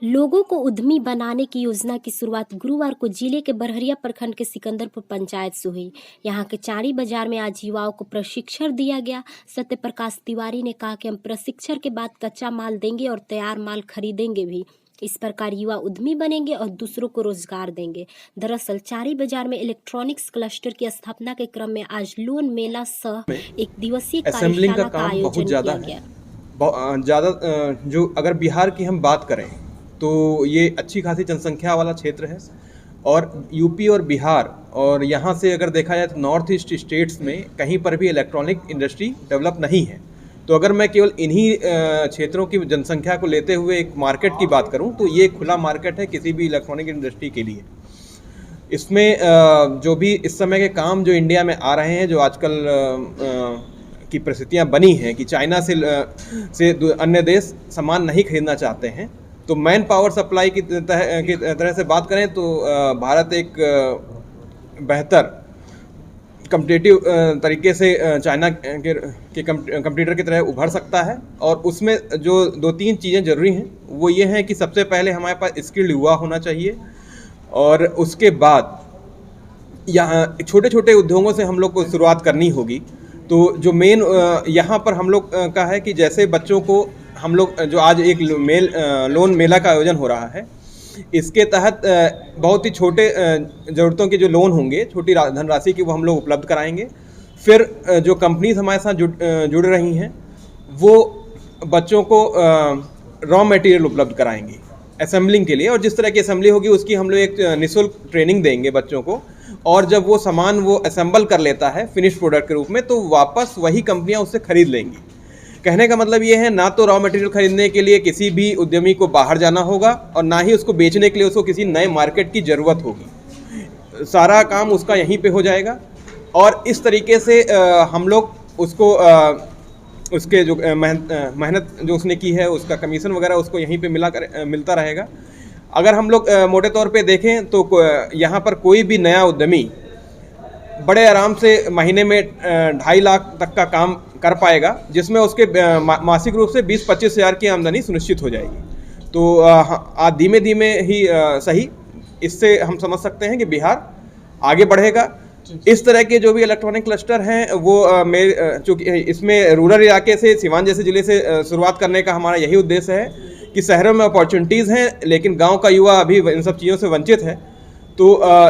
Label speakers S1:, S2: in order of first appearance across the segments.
S1: लोगों को उद्यमी बनाने की योजना की शुरुआत गुरुवार को जिले के बरहरिया प्रखंड के सिकंदरपुर पंचायत से हुई। यहां के चाणी बाजार में आज युवाओं को प्रशिक्षण दिया गया। सत्य प्रकाश तिवारी ने कहा कि हम प्रशिक्षण के बाद कच्चा माल देंगे और तैयार माल खरीदेंगे भी। इस प्रकार युवा उद्यमी बनेंगे और दूसरों को रोजगार देंगे। दरअसल चाणी बाजार में इलेक्ट्रॉनिक्स क्लस्टर की स्थापना के क्रम में आज लोन मेला सह
S2: में
S1: एक दिवसीय
S2: असेंबलिंग का
S1: कार्यशाला का
S2: काम बहुत
S1: आयोजन
S2: ज़्यादा
S1: किया
S2: है।
S1: गया।
S2: ज़्यादा जो अगर बिहार की हम बात करें तो ये अच्छी खासी जनसंख्या वाला क्षेत्र है, और यूपी और बिहार और यहाँ से अगर देखा जाए तो नॉर्थ ईस्ट स्टेट्स में कहीं पर भी इलेक्ट्रॉनिक इंडस्ट्री डेवलप नहीं है। तो अगर मैं केवल इन्हीं क्षेत्रों की जनसंख्या को लेते हुए एक मार्केट की बात करूँ तो ये खुला मार्केट है किसी भी इलेक्ट्रॉनिक इंडस्ट्री के लिए। इसमें जो भी इस समय के काम जो इंडिया में आ रहे हैं, जो आजकल की परिस्थितियां बनी हैं कि चाइना से अन्य देश सामान नहीं खरीदना चाहते हैं, तो मैन पावर सप्लाई की तरह से बात करें तो भारत एक बेहतर कम्पिटिटिव तरीके से चाइना के कंप्यूटर की तरह उभर सकता है। और उसमें जो दो तीन चीज़ें ज़रूरी हैं वो ये हैं कि सबसे पहले हमारे पास स्किल्ड युवा होना चाहिए, और उसके बाद यहाँ छोटे छोटे उद्योगों से हम लोग को शुरुआत करनी होगी। तो जो मेन यहाँ पर हम लोग का है कि जैसे बच्चों को हम लोग जो आज एक लोन मेला का आयोजन हो रहा है, इसके तहत बहुत ही छोटे ज़रूरतों के जो लोन होंगे, छोटी धनराशि की, वो हम लोग उपलब्ध कराएंगे। फिर जो कंपनीज हमारे साथ जुड़ रही हैं वो बच्चों को रॉ मटेरियल उपलब्ध कराएंगी असेंबलिंग के लिए, और जिस तरह की असेंबली होगी उसकी हम लोग एक निःशुल्क ट्रेनिंग देंगे बच्चों को। और जब वो सामान वो असेंबल कर लेता है फिनिश प्रोडक्ट के रूप में, तो वापस वही कंपनियां उससे खरीद लेंगी। कहने का मतलब ये है, ना तो रॉ मटेरियल खरीदने के लिए किसी भी उद्यमी को बाहर जाना होगा, और ना ही उसको बेचने के लिए उसको किसी नए मार्केट की ज़रूरत होगी। सारा काम उसका यहीं पे हो जाएगा। और इस तरीके से हम लोग उसको उसके जो मेहनत जो उसने की है उसका कमीशन वगैरह उसको यहीं पे मिलता रहेगा। अगर हम लोग मोटे तौर पे देखें तो यहाँ पर कोई भी नया उद्यमी बड़े आराम से महीने में 2.5 लाख तक का काम कर पाएगा, जिसमें उसके मासिक रूप से 20-25 हज़ार की आमदनी सुनिश्चित हो जाएगी। तो धीमे धीमे ही सही, इससे हम समझ सकते हैं कि बिहार आगे बढ़ेगा। इस तरह के जो भी इलेक्ट्रॉनिक क्लस्टर हैं वो चूँकि इसमें रूरल इलाके से, सीवान जैसे ज़िले से शुरुआत करने का हमारा यही उद्देश्य है कि शहरों में अपॉर्चुनिटीज़ हैं लेकिन गांव का युवा अभी इन सब चीज़ों से वंचित है। तो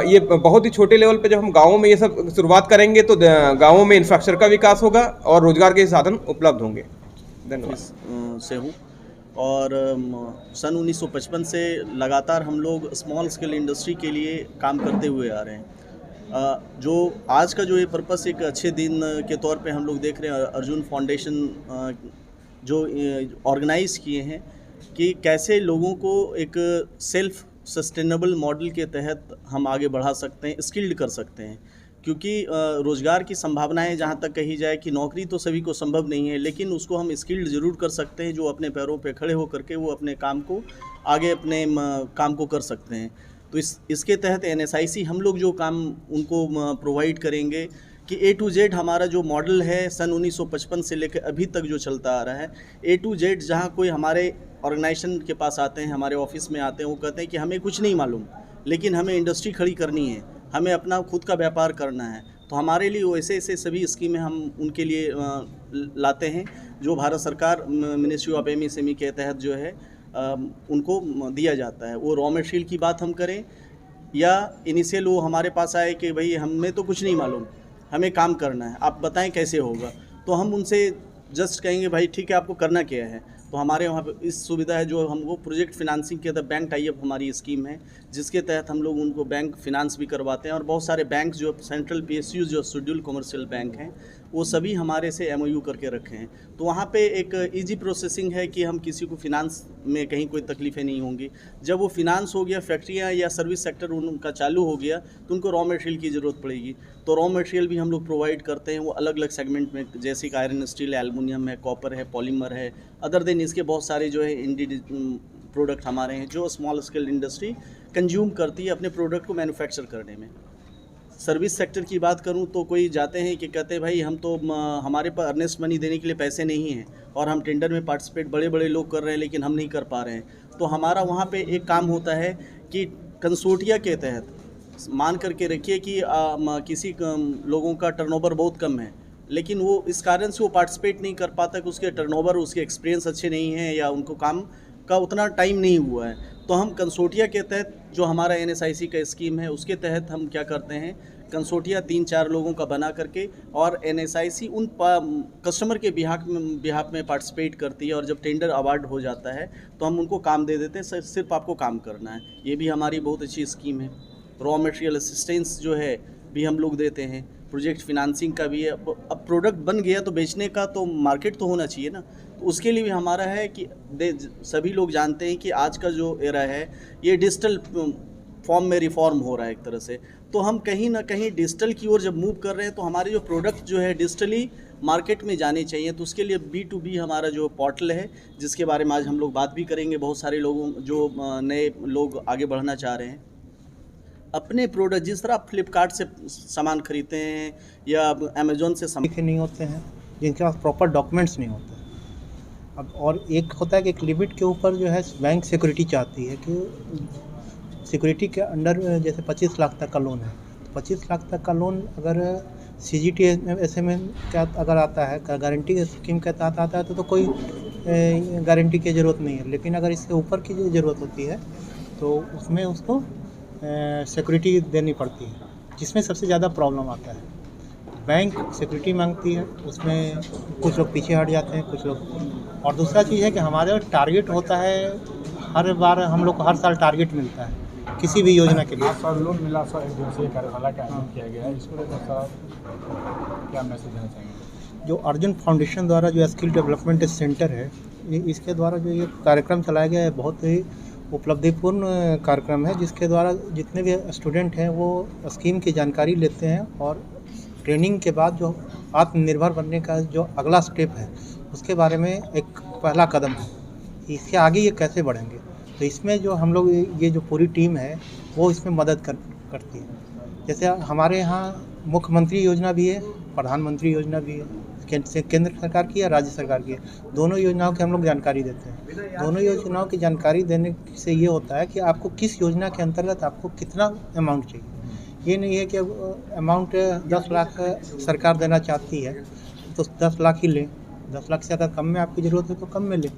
S2: ये बहुत ही छोटे लेवल पे जब हम गाँवों में ये सब शुरुआत करेंगे तो गाँवों में इंफ्रास्ट्रक्चर का विकास होगा और रोजगार के साधन उपलब्ध होंगे। धन्यवाद।
S3: से हूँ और सन 1955 से लगातार हम लोग स्मॉल स्केल इंडस्ट्री के लिए काम करते हुए आ रहे हैं। जो आज का जो ये पर्पस एक अच्छे दिन के तौर पे हम लोग देख रहे हैं, अर्जुन फाउंडेशन जो ऑर्गेनाइज किए हैं कि कैसे लोगों को एक सेल्फ सस्टेनेबल मॉडल के तहत हम आगे बढ़ा सकते हैं, स्किल्ड कर सकते हैं। क्योंकि रोज़गार की संभावनाएं जहां तक कही जाए कि नौकरी तो सभी को संभव नहीं है, लेकिन उसको हम स्किल्ड ज़रूर कर सकते हैं, जो अपने पैरों पे खड़े होकर के वो अपने काम को आगे अपने काम को कर सकते हैं। तो इसके तहत NSIC हम लोग जो काम उनको प्रोवाइड करेंगे कि A to Z हमारा जो मॉडल है सन 1955 से लेकर अभी तक जो चलता आ रहा है, A to Z जहाँ कोई हमारे ऑर्गेनाइजेशन के पास आते हैं, हमारे ऑफिस में आते हैं, वो कहते हैं कि हमें कुछ नहीं मालूम लेकिन हमें इंडस्ट्री खड़ी करनी है, हमें अपना खुद का व्यापार करना है। तो हमारे लिए वैसे ऐसे सभी स्कीमें हम उनके लिए लाते हैं जो भारत सरकार मिनिस्ट्री ऑफ MSME के तहत जो है उनको दिया जाता है। वो रॉ मटेरियल की बात हम करें या इनिशियल वो हमारे पास आए कि भाई हमें तो कुछ नहीं मालूम, हमें काम करना है, आप बताएं कैसे होगा, तो हम उनसे जस्ट कहेंगे भाई ठीक है आपको करना क्या है। तो हमारे वहाँ पे इस सुविधा है जो हमको प्रोजेक्ट फिनांसिंग के तहत बैंक टाई अप हमारी स्कीम है, जिसके तहत हम लोग उनको बैंक फिनांस भी करवाते हैं। और बहुत सारे बैंक जो सेंट्रल PSUs जो शेड्यूल कमर्शियल बैंक हैं वो सभी हमारे से MOU करके रखे हैं। तो वहाँ पे एक इजी प्रोसेसिंग है कि हम किसी को फिनांस में कहीं कोई तकलीफ़ें नहीं होंगी। जब वो फिनांस हो गया, फैक्ट्रियाँ या सर्विस सेक्टर उनका चालू हो गया तो उनको रॉ मटेरियल की ज़रूरत पड़ेगी। तो रॉ मटेरियल भी हम लोग प्रोवाइड करते हैं, वो अलग अलग सेगमेंट में, जैसे कि आयरन स्टील है, एल्युमिनियम है, कॉपर है, पॉलीमर है, अदर देन इसके बहुत सारे जो है प्रोडक्ट हमारे हैं जो स्मॉल स्केल इंडस्ट्री कंज्यूम करती है अपने प्रोडक्ट को मैन्युफैक्चर करने में। सर्विस सेक्टर की बात करूं तो कोई जाते हैं कि कहते हैं भाई हम तो हमारे पास अर्नेस्ट मनी देने के लिए पैसे नहीं हैं और हम टेंडर में पार्टिसिपेट बड़े बड़े लोग कर रहे हैं लेकिन हम नहीं कर पा रहे हैं। तो हमारा वहाँ पे एक काम होता है कि कंसोर्टिया के तहत मान करके रखिए कि किसी लोगों का टर्नओवर बहुत कम है लेकिन वो इस कारण से वो पार्टिसिपेट नहीं कर पाता कि उसके टर्नओवर, उसके एक्सपीरियंस अच्छे नहीं हैं या उनको काम का उतना टाइम नहीं हुआ है। तो हम कंसोर्टिया के तहत जो हमारा NSIC का स्कीम है उसके तहत हम क्या करते हैं, कंसोर्टिया 3-4 लोगों का बना करके और NSIC उन कस्टमर के बिहाफ में पार्टिसिपेट करती है और जब टेंडर अवार्ड हो जाता है तो हम उनको काम दे देते हैं, सिर्फ आपको काम करना है। ये भी हमारी बहुत अच्छी स्कीम है। रॉ मटेरियल असिस्टेंस जो है भी हम लोग देते हैं, प्रोजेक्ट फिनांसिंग का भी है। अब प्रोडक्ट बन गया तो बेचने का तो मार्केट तो होना चाहिए ना, तो उसके लिए भी हमारा है कि सभी लोग जानते हैं कि आज का जो एरा है ये डिजिटल फॉर्म में रिफॉर्म हो रहा है एक तरह से। तो हम कहीं ना कहीं डिजिटल की ओर जब मूव कर रहे हैं तो हमारे जो प्रोडक्ट जो है डिजिटली मार्केट में जाने चाहिए। तो उसके लिए B2B हमारा जो पोर्टल है जिसके बारे में आज हम लोग बात भी करेंगे। बहुत सारे लोगों जो नए लोग आगे बढ़ना चाह रहे हैं अपने प्रोडक्ट, जिस तरह आप फ्लिपकार्ट से सामान खरीदते हैं या अमेजोन से सामान
S4: नहीं होते हैं, जिनके पास प्रॉपर डॉक्यूमेंट्स नहीं होते। अब और एक होता है कि एक लिमिट के ऊपर जो है बैंक सिक्योरिटी चाहती है कि सिक्योरिटी के अंडर जैसे 25 लाख तक का लोन है, तो 25 लाख तक का लोन अगर CGT ऐसे में क्या अगर आता है, गारंटी स्कीम के तहत आता है तो कोई गारंटी की ज़रूरत नहीं है। लेकिन अगर इसके ऊपर की ज़रूरत होती है तो उसमें उसको सिक्योरिटी देनी पड़ती है, जिसमें सबसे ज़्यादा प्रॉब्लम आता है। बैंक सिक्योरिटी मांगती है, उसमें कुछ लोग पीछे हट जाते हैं, कुछ लोग। और दूसरा चीज़ है कि हमारे टारगेट होता है, हर बार हम लोग को हर साल टारगेट मिलता है किसी भी योजना के लिए।
S5: सर लोन मिला, सर एक दिवसीय कार्यशाला का आयोजन किया गया है, इसको लेकर सर क्या मैसेज देना चाहेंगे?
S4: जो अर्जुन फाउंडेशन द्वारा जो स्किल डेवलपमेंट सेंटर है, इसके द्वारा जो ये कार्यक्रम चलाया गया है बहुत ही उपलब्धिपूर्ण कार्यक्रम है, जिसके द्वारा जितने भी स्टूडेंट हैं वो स्कीम की जानकारी लेते हैं और ट्रेनिंग के बाद जो आत्मनिर्भर बनने का जो अगला स्टेप है उसके बारे में एक पहला कदम है, इसके आगे ये कैसे बढ़ेंगे। तो इसमें जो हम लोग ये जो पूरी टीम है वो इसमें मदद करती है। जैसे हमारे यहाँ मुख्यमंत्री योजना भी है, प्रधानमंत्री योजना भी है, केंद्र सरकार की या राज्य सरकार की है। दोनों योजनाओं की हम लोग जानकारी देते हैं। दोनों योजनाओं की जानकारी देने से ये होता है कि आपको किस योजना के अंतर्गत आपको कितना अमाउंट चाहिए। ये नहीं है कि अमाउंट 10 लाख सरकार देना चाहती है तो 10 लाख ही लें, 10 लाख से अगर कम में आपकी ज़रूरत है तो कम में लें।